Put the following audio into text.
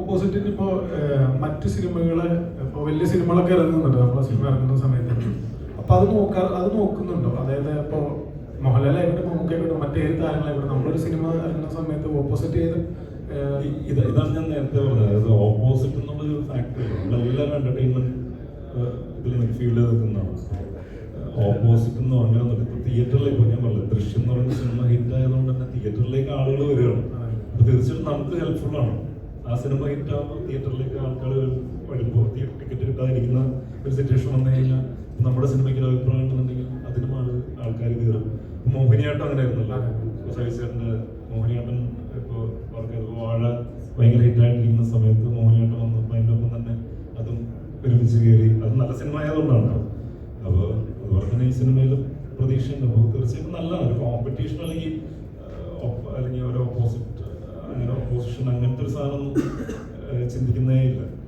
ഓപ്പോസിറ്റിന് ഇപ്പോൾ മറ്റു സിനിമകളെ ഇപ്പോൾ വലിയ സിനിമകളൊക്കെ ഇറങ്ങുന്നുണ്ട് നമ്മളെ സിനിമ ഇറങ്ങുന്ന സമയത്ത്. അപ്പൊ അത് നോക്കുന്നുണ്ടോ? അതായത് ഇപ്പോൾ മോഹൻലാലായിക്കോട്ടെ, മമ്മൂക്കായിക്കോട്ടെ, മറ്റേത് താരങ്ങളായിക്കോട്ടെ, നമ്മളൊരു സിനിമ ഇറങ്ങുന്ന സമയത്ത് ഓപ്പോസിറ്റ് ചെയ്ത് ഇതാണ് ഞാൻ നേരത്തെ പറഞ്ഞത്. ഓപ്പോസിറ്റ് എന്നുള്ളൊരു ഫാക്ടർ നമ്മളെല്ലാവരും എന്റർടൈൻമെന്റ് ഇതിൽ ഫീൽഡ് നിൽക്കുന്നതാണ്. ഓപ്പോസിറ്റ് എന്ന് പറഞ്ഞാൽ ഇപ്പൊ തിയേറ്ററിലേക്ക് ഞാൻ പറഞ്ഞത് ദൃശ്യം എന്ന് പറയുന്ന സിനിമ ഹിറ്റ് ആയതുകൊണ്ട് തന്നെ തിയേറ്ററിലേക്ക് ആളുകൾ വരികയാണ്. അപ്പൊ തീർച്ചയായിട്ടും നമുക്ക് ഹെൽപ്ഫുൾ ആണ്. ആ സിനിമ ഹിറ്റ് ആകുമ്പോൾ തിയേറ്ററിലേക്ക് ആൾക്കാർ വരുമ്പോൾ ടിക്കറ്റ് കിട്ടാതിരിക്കുന്ന ഒരു സിറ്റുവേഷൻ വന്നു കഴിഞ്ഞാൽ നമ്മുടെ സിനിമയ്ക്ക് ഒരു അഭിപ്രായം ഉണ്ടെന്നുണ്ടെങ്കിൽ അതിനും ആൾക്കാർ കയറും. മോഹിനിയാട്ടം അങ്ങനെ ആയിരുന്നല്ലോ. സൈസറിന്റെ മോഹിനിയാട്ടം ഇപ്പോൾ വാഴ ഭയങ്കര ഹിറ്റായിട്ടിരിക്കുന്ന സമയത്ത് മോഹിനിയാട്ടം വന്നപ്പോൾ അതിൻ്റെ ഒപ്പം തന്നെ അതും ഒരുമിച്ച് കയറി. അത് നല്ല സിനിമ ആയതുകൊണ്ടാണ്. അപ്പോൾ അതുപോലെ തന്നെ ഈ സിനിമയിലും പ്രതീക്ഷയുണ്ട്. അപ്പോൾ തീർച്ചയായിട്ടും നല്ലതാണ്. ഒരു കോമ്പറ്റീഷൻ അല്ലെങ്കിൽ ഒരു ഓപ്പോസിറ്റ് അങ്ങനെ ഓപ്പോസിഷൻ അങ്ങനത്തെ ഒരു സാധനം ചിന്തിക്കുന്നേ ഇല്ല.